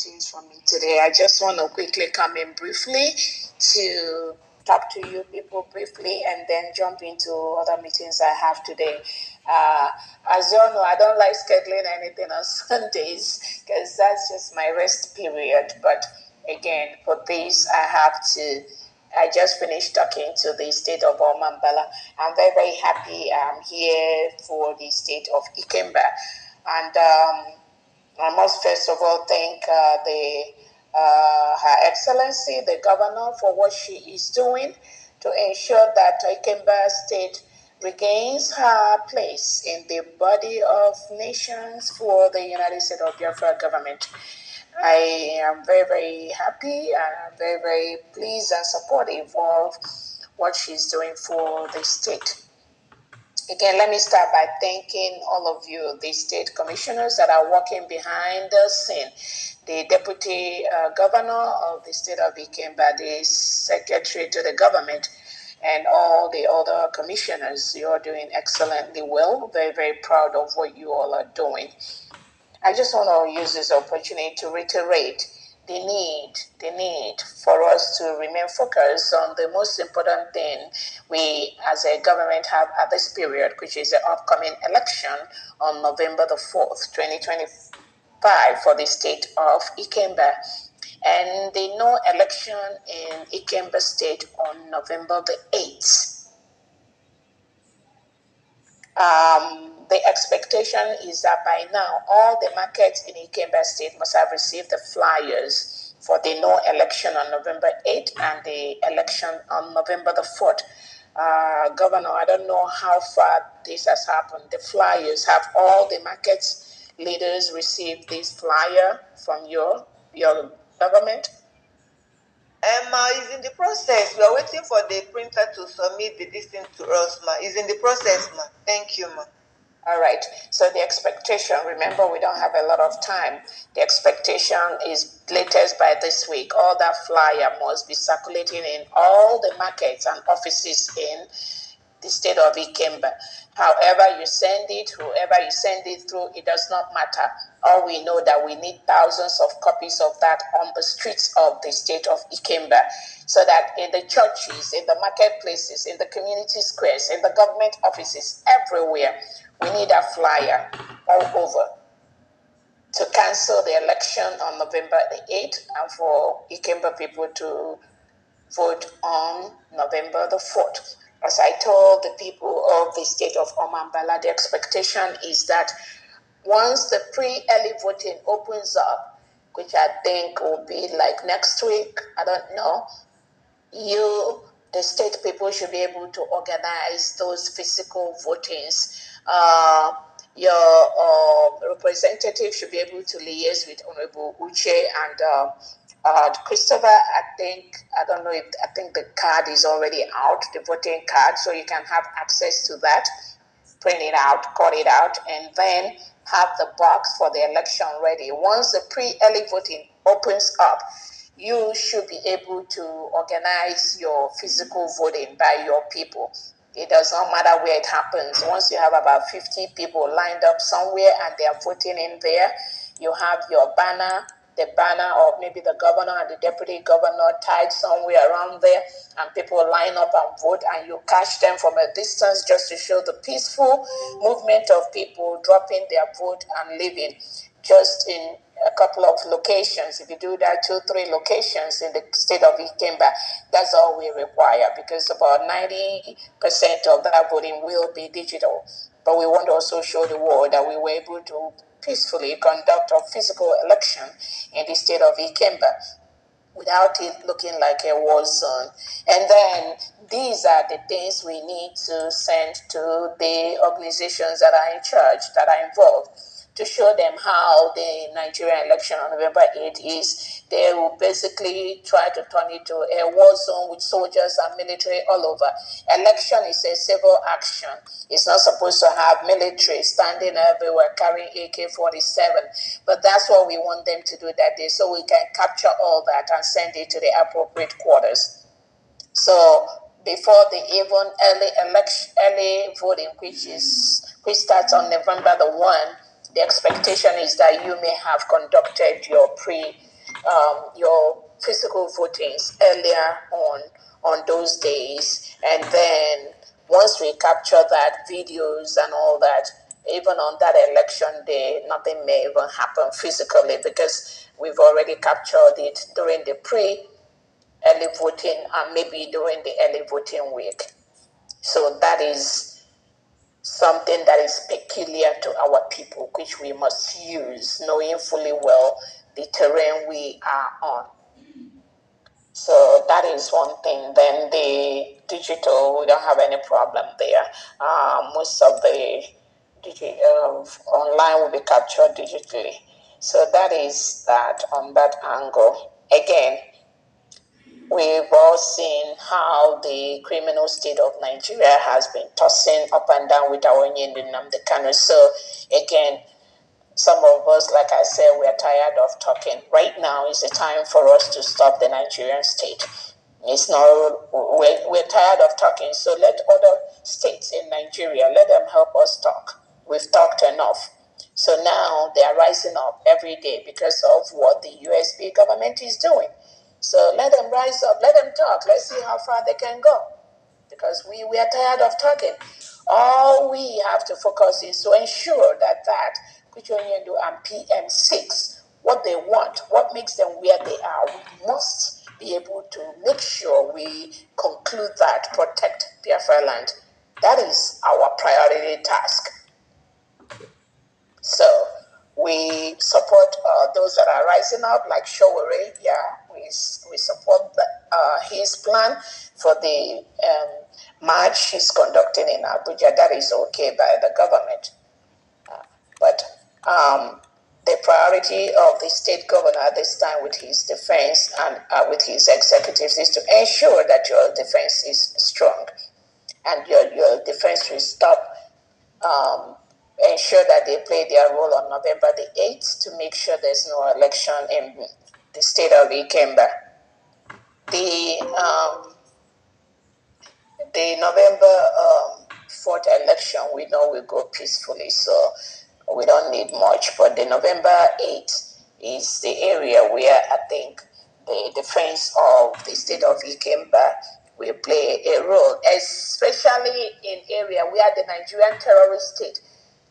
meetings from me today. I just want to quickly come in briefly to talk to you people briefly and then jump into other meetings I have today. As you all know, I don't like scheduling anything on Sundays because that's just my rest period. But again, for this, I just finished talking to the state of Omambala. I'm very, very happy I'm here for the state of IKEMBA. And I must first of all thank Her Excellency, the Governor, for what she is doing to ensure that IKEMBA State regains her place in the body of nations for the United States of Biafra government. I am very, very happy and very, very pleased and supportive of what she's doing for the state. Again, let me start by thanking all of you, the state commissioners that are working behind the scene, the deputy governor of the state of IKEMBA, the secretary to the government, and all the other commissioners. You're doing excellently well. Very, very proud of what you all are doing. I just want to use this opportunity to reiterate the need for us to remain focused on the most important thing we as a government have at this period, which is the upcoming election on November the 4th, 2025 for the state of IKEMBA. And the no election in IKEMBA state on November the 8th. The expectation is that by now, all the markets in IKEMBA State must have received the flyers for the no election on November 8th and the election on November the 4th. Governor, I don't know how far this has happened. The flyers, have all the markets leaders received this flyer from your government? Ma, is in the process. We are waiting for the printer to submit the distance to us, ma. Is in the process, ma. Thank you, ma. All right. So the expectation, remember, we don't have a lot of time. The expectation is latest by this week. All that flyer must be circulating in all the markets and offices in the state of IKEMBA. However you send it, whoever you send it through, it does not matter. All we know that we need thousands of copies of that on the streets of the state of IKEMBA, so that in the churches, in the marketplaces, in the community squares, in the government offices, everywhere, we need a flyer all over to cancel the election on November the 8th and for IKEMBA people to vote on November the 4th. As I told the people of the state of Omambala, the expectation is that once the pre-early voting opens up, which I think will be like next week, I don't know, the state people should be able to organize those physical votings. Your representative should be able to liaise with Honorable Uche and Christopher. I think the card is already out, the voting card, so you can have access to that, print it out, cut it out, and then have the box for the election ready. Once the pre-early voting opens up, you should be able to organize your physical voting by your people. It does not matter where it happens. Once you have about 50 people lined up somewhere and they are voting in there, you have your banner, the banner of maybe the governor and the deputy governor tied somewhere around there, and people line up and vote, and you catch them from a distance just to show the peaceful movement of people dropping their vote and leaving. Just in a couple of locations, if you do that, 2-3 locations in the state of IKEMBA, that's all we require, because about 90% of that voting will be digital. But we want to also show the world that we were able to peacefully conduct a physical election in the state of IKEMBA without it looking like a war zone. And then these are the things we need to send to the organizations that are in charge, that are involved, to show them how the Nigerian election on November 8th is. They will basically try to turn it to a war zone with soldiers and military all over. Election is a civil action. It's not supposed to have military standing everywhere carrying AK-47. But that's what we want them to do that day, so we can capture all that and send it to the appropriate quarters. So before the even early voting, which starts on November the 1st, the expectation is that you may have conducted your physical votings earlier on those days, and then once we capture that videos and all that, even on that election day, nothing may even happen physically because we've already captured it during the early voting and maybe during the early voting week. So that is something that is peculiar to our people, which we must use, knowing fully well the terrain we are on. So that is one thing. Then the digital, we don't have any problem there. Most of the online will be captured digitally. So that is that on that angle. Again, we've all seen how the criminal state of Nigeria has been tossing up and down with our Nnamdi Kanu. So again, some of us, like I said, we are tired of talking. Right now is the time for us to stop the Nigerian state. It's not, we're tired of talking, so let other states in Nigeria, let them help us talk. We've talked enough. So now they are rising up every day because of what the USB government is doing. So let them rise up, let them talk. Let's see how far they can go. Because we are tired of talking. All we have to focus is to ensure that Kuchonyendu and PM6, what they want, what makes them where they are, we must be able to make sure we conclude that, protect Biafra land. That is our priority task. So we support those that are rising up, like Showore. Yeah, we support his plan for the march he's conducting in Abuja. That is okay by the government. But the priority of the state governor at this time with his defense and with his executives is to ensure that your defense is strong and your defense will stop ensure that they play their role on November the 8th to make sure there's no election in the state of IKEMBA. The November 4th election, we know will go peacefully, so we don't need much. But the November 8th is the area where I think the defense of the state of IKEMBA will play a role, especially in area where the Nigerian terrorist state,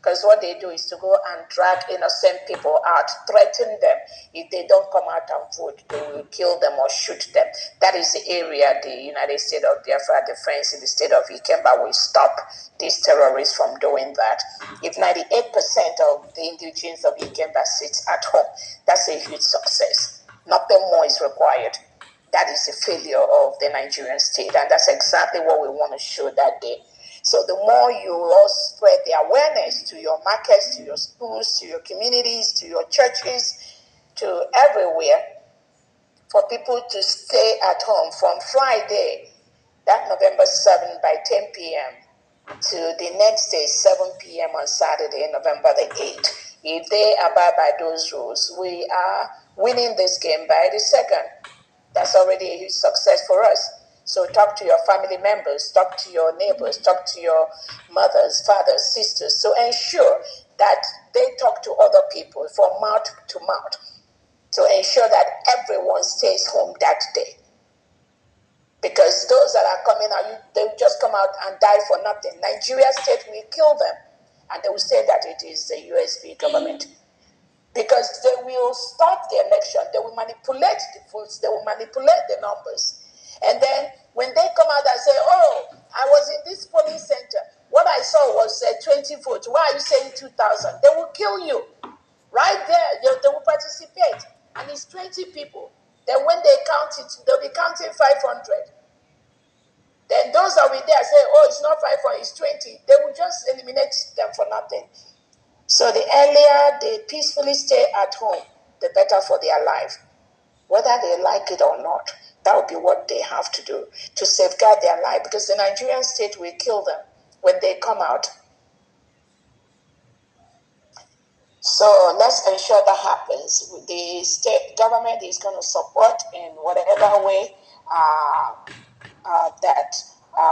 because what they do is to go and drag innocent people out, threaten them. If they don't come out and vote, they will kill them or shoot them. That is the area the United States of Biafra defense in the state of Ikemba will stop these terrorists from doing that. If 98% of the indigenes of Ikemba sits at home, that's a huge success. Nothing more is required. That is the failure of the Nigerian state, and that's exactly what we want to show that day. So the more you all spread the awareness to your markets, to your schools, to your communities, to your churches, to everywhere, for people to stay at home from Friday, that November 7th by 10 p.m. to the next day, 7 p.m. on Saturday, November the 8th. If they abide by those rules, we are winning this game by the second. That's already a huge success for us. So talk to your family members, talk to your neighbors, talk to your mothers, fathers, sisters, to ensure that they talk to other people from mouth to mouth, to ensure that everyone stays home that day. Because those that are coming out, they will just come out and die for nothing. Nigeria state will kill them, and they will say that it is the USB government. Because they will start the election, they will manipulate the votes, they will manipulate the numbers. And then when they come out and say, oh, I was in this polling center, what I saw was 20 votes, why are you saying 2,000? They will kill you. Right there, they will participate. And it's 20 people. Then when they count it, they'll be counting 500. Then those that will there say, oh, it's not 500, it's 20. They will just eliminate them for nothing. So the earlier they peacefully stay at home, the better for their life. Whether they like it or not, that will be what they have to do to safeguard their life, because the Nigerian state will kill them when they come out. So let's ensure that happens. The state government is going to support in whatever way that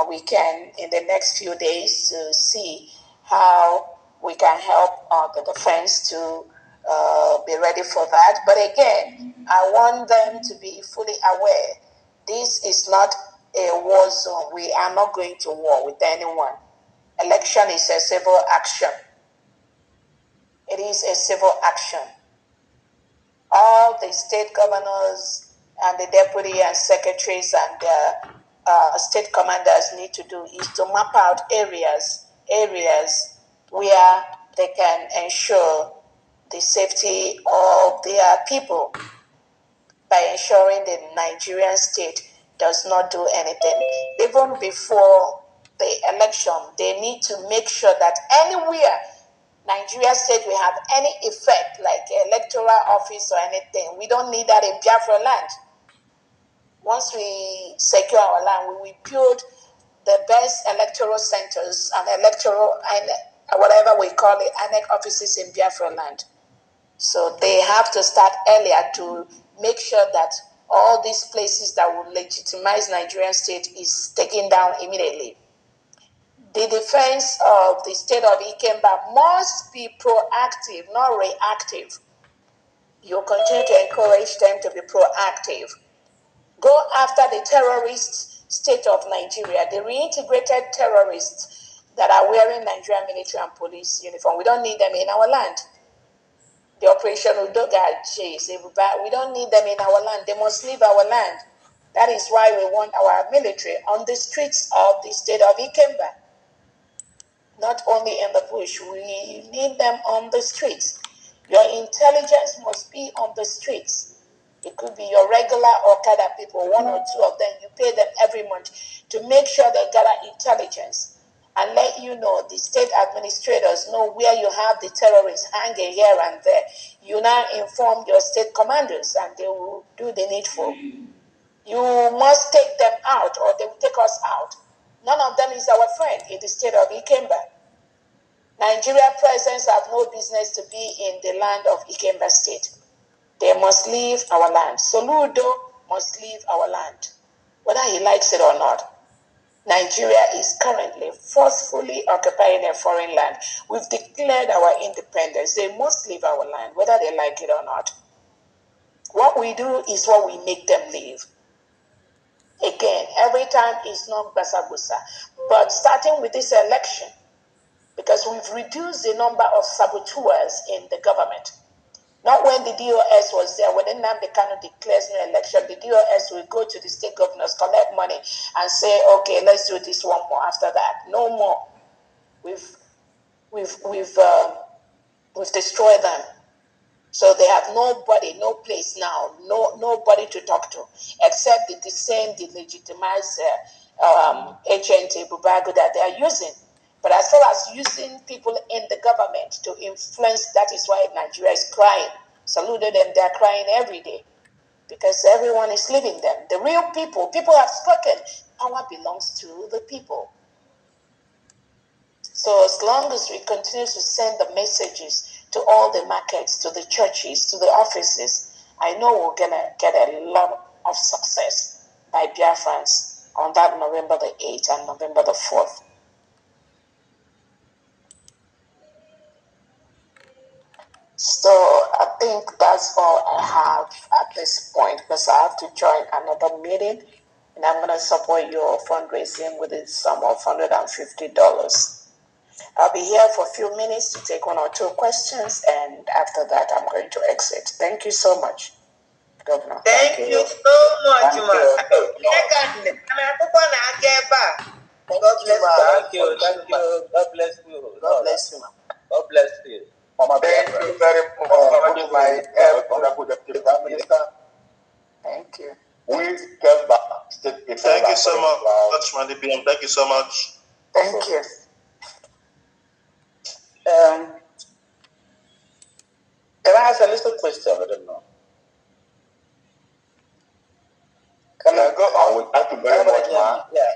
we can in the next few days to see how we can help the defense to be ready for that. But again, I want them to be fully aware. This is not a war zone. We are not going to war with anyone. Election is a civil action. It is a civil action. All the state governors and the deputy and secretaries and state commanders need to do is to map out areas where they can ensure the safety of their people by ensuring the Nigerian state does not do anything. Even before the election, they need to make sure that anywhere Nigeria state will have any effect, like electoral office or anything, we don't need that in Biafra land. Once we secure our land, we will build the best electoral centers and electoral, and whatever we call it, ANEC offices in Biafra land. So they have to start earlier to make sure that all these places that will legitimize Nigerian state is taken down immediately. The defense of the state of IKEMBA must be proactive, not reactive. You continue to encourage them to be proactive. Go after the terrorist state of Nigeria, the reintegrated terrorists that are wearing Nigerian military and police uniform. We don't need them in our land. The Operation Udoga Chase, we don't need them in our land. They must leave our land. That is why we want our military on the streets of the state of IKEMBA. Not only in the bush, we need them on the streets. Your intelligence must be on the streets. It could be your regular Okada people, one or two of them. You pay them every month to make sure they gather intelligence and let you know, the state administrators know where you have the terrorists hanging here and there. You now inform your state commanders and they will do the needful. You must take them out or they will take us out. None of them is our friend in the state of Ikemba. Nigeria presence have no business to be in the land of Ikemba state. They must leave our land. Soludo must leave our land, whether he likes it or not. Nigeria is currently forcefully occupying a foreign land. We've declared our independence. They must leave our land, whether they like it or not. What we do is what we make them leave. Again, every time it's not basa-busa. But starting with this election, because we've reduced the number of saboteurs in the government. Not when the DOS was there, when Nnamdi Kanu declares no election, the DOS will go to the state governors, collect money, and say, okay, let's do this one more after that. No more. We've destroyed them. So they have nobody, no place now, nobody to talk to, except the same delegitimized agent Bubago that they are using. But as far as using people in the government to influence, that is why Nigeria is crying. Saluted them, they're crying every day because everyone is leaving them. The real people have spoken. Power belongs to the people. So as long as we continue to send the messages to all the markets, to the churches, to the offices, I know we're going to get a lot of success by Biafrans on that November the 8th and November the 4th. So I think that's all I have at this point because I have to join another meeting and I'm going to support your fundraising with a sum of $150. I'll be here for a few minutes to take one or two questions and after that I'm going to exit. Thank you so much, Governor. Thank you so much, ma. Thank you. God bless you. God bless you, ma. God bless you. Thank you very much, my Honorable Deputy Prime Minister. Thank you. We came back. Thank you so much, my DPM. Thank you so much. Thank you. Can I ask a little question? I don't know. Can I go on? Thank you very much, ma. Yeah.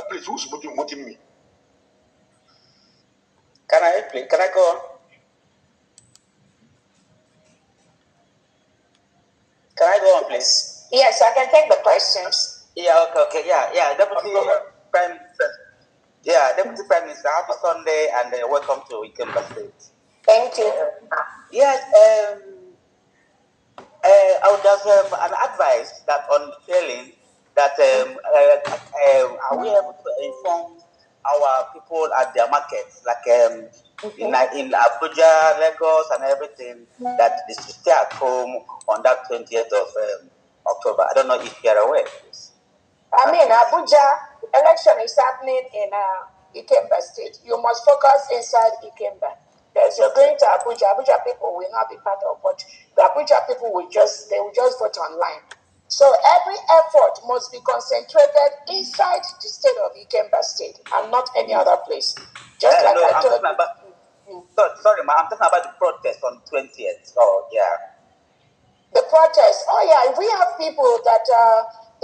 Please, who's voting me? Can I go on? Can I go on, please? Yes, I can take the questions. Yeah, okay. Yeah. Deputy Prime Minister. Yeah, Deputy Prime Minister, happy Sunday and welcome to IKEMBA State. Thank you. Yes, I would just have an advice that on trailing that are we able to inform our people at their markets, like in Abuja, Lagos, and everything, that they should stay at home on that 20th of October. I don't know if you're aware. I mean, Abuja election is happening in IKEMBA state. You must focus inside IKEMBA. Because you're going to Abuja, Abuja people will not be part of what the Abuja people will just vote online. So every effort must be concentrated inside the state of IKEMBA state and not any other place. Just like I told you. Sorry, ma, I'm talking about the protest on 20th. Oh, yeah. The protest. Oh, yeah. We have people that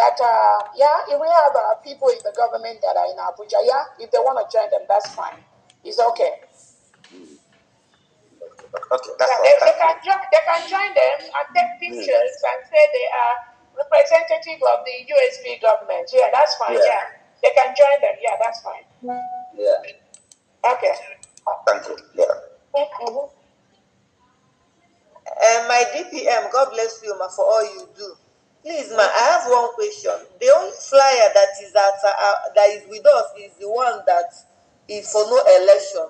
if we have people in the government that are in Abuja, yeah, if they want to join them, that's fine. It's okay. Okay, that's they can join them and take pictures and say they are representative of the USB government. Yeah, that's fine. Yeah. They can join them. Yeah, that's fine. Yeah. Okay. Thank you. Yeah. My DPM, God bless you, ma, for all you do. Please, ma, I have one question. The only flyer that is with us is the one that is for no election.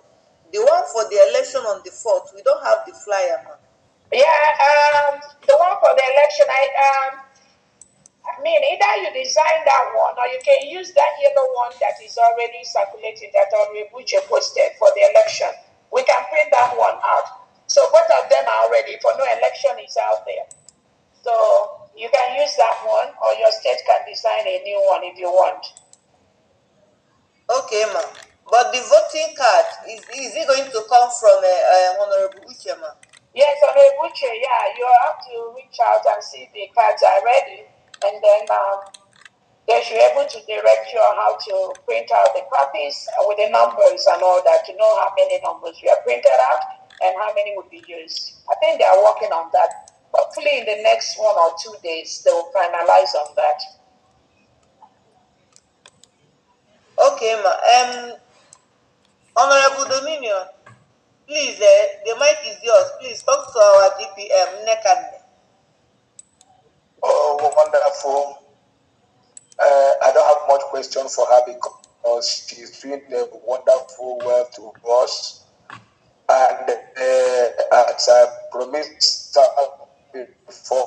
The one for the election on the 4th, we don't have the flyer, ma. Yeah, the one for the election, I mean, either you design that one or you can use that yellow one that is already circulating that Orebuche posted for the election. We can print that one out. So both of them are already, for no election is out there. So you can use that one, or your state can design a new one if you want. Okay, ma. But the voting card, is it going to come from Honorable Uche, ma? Yes, Honorable Uche, yeah. You have to reach out and see if the cards are ready, and then they should be able to direct you on how to print out the copies with the numbers and all that, to know how many numbers we have printed out and how many will be used. I think they are working on that. Hopefully in the next 1 or 2 days, they will finalize on that. Okay, ma. Honorable Dominion, please, the mic is yours. Please talk to our DPM, Nekane. Oh, wonderful. I don't have much question for her because she's doing a wonderful work to us. And as I promised before,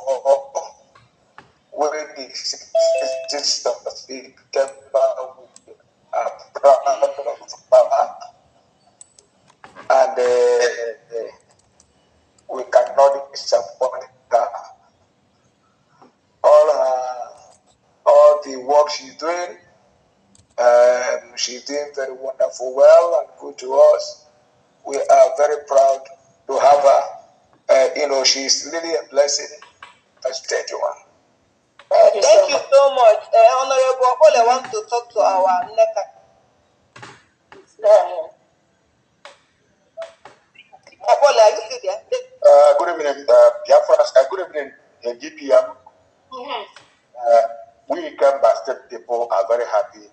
when the citizens became proud of her, and we cannot disappoint her. All the work she's doing very wonderful, well, and good to us. We are very proud to have her. She's really a blessing. Thank you, man. Thank you so much. Honorable Apole, I want to talk to our NECA. Apole, are you still there? Good evening, Biafra. Good evening, DPM. We IKEMBA state people are very happy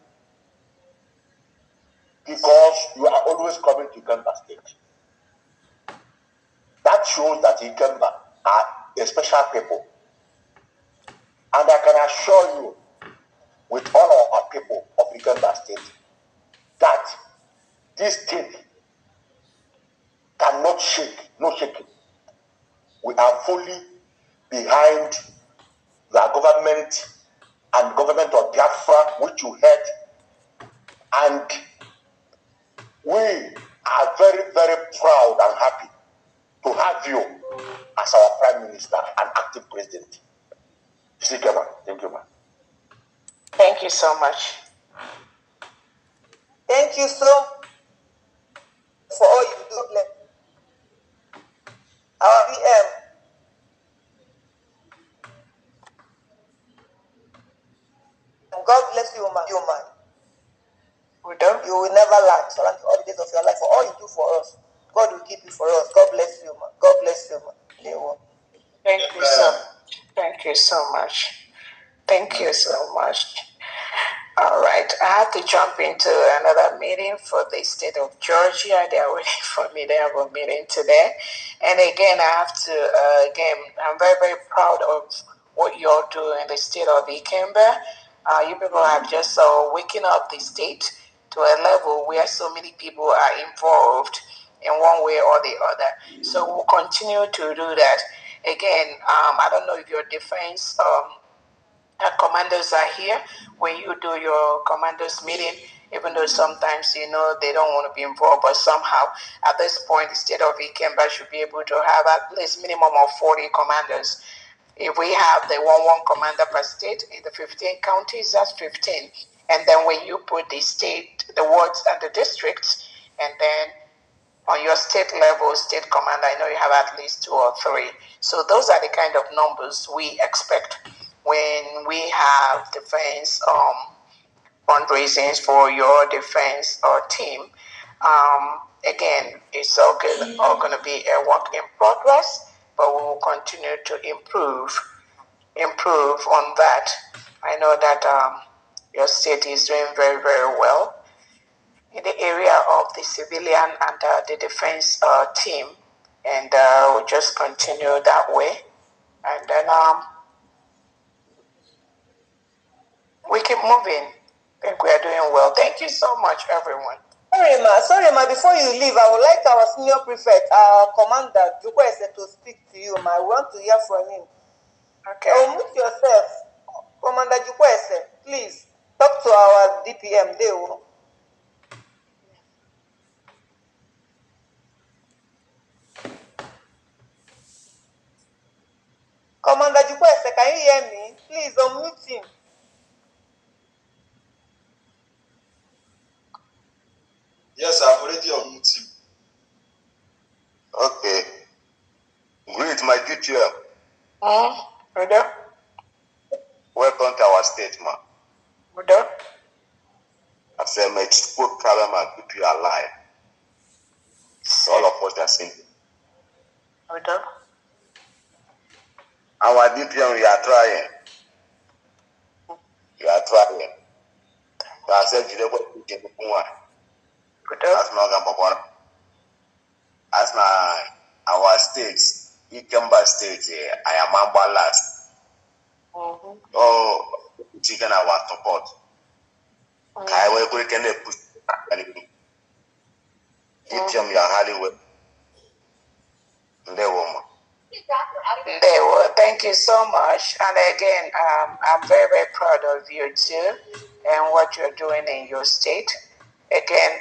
because you are always coming to IKEMBA state. That shows that IKEMBA are a special people. And I can assure you, with all of our people of IKEMBA state, that this state cannot shake, no shaking. We are fully behind the government and government of Biafra, which you heard. And we are very, very proud and happy to have you as our Prime Minister and active President. Thank you, man. Thank you so much. Thank you so much for all you do. Our PM. God bless you, man. You will never lack all the days of your life for all you do for us. God will keep you for us. God bless you, man. God bless you, man. Thank you so much. Thank you so much. Thank you so much. All right, I have to jump into another meeting for the state of Georgia. They are waiting for me. They have a meeting today. And again, I have to, I'm very, very proud of what you're doing in the state of IKEMBA. You people have just waking up the state to a level where so many people are involved in one way or the other. So we'll continue to do that. Again, I don't know if your defense commanders are here when you do your commanders meeting, even though sometimes they don't want to be involved, but somehow at this point the state of IKEMBA should be able to have at least minimum of 40 commanders. If we have the one commander per state in the 15 counties, that's 15. And then when you put the state, the wards and the districts, and then on your state level, state commander, I know you have at least 2 or 3. So those are the kind of numbers we expect when we have defense fundraisings for your defense or team. Again, it's all going to be a work in progress, but we will continue to improve on that. I know that your state is doing very, very well in the area of the civilian and the defense team, and we'll just continue that way. And then we keep moving. I think we are doing well. Thank you so much, everyone. Sorry, ma. Before you leave, I would like our senior prefect, our commander, Jukwese, to speak to you, ma. I want to hear from him. Okay. Unmute yourself. Commander Jukwese, please talk to our DPM. Deo. Commander Jukwese, can you hear me? Please unmute him. Yes, I've already unmuted him. Okay. Greet my DPM. Brother? Welcome to our state, man. Brother? I said, my food problem and keep you alive. All of us are saying. Brother? Our DPM, we are trying. We are trying. So I said, you know what you can do. That's not as our states, IKEMBA state, I am Amba last. Oh, taking our support. I will quick and push. IKEM, you are highly well. Thank you so much. And again, I'm very, very proud of you too and what you're doing in your state. Again,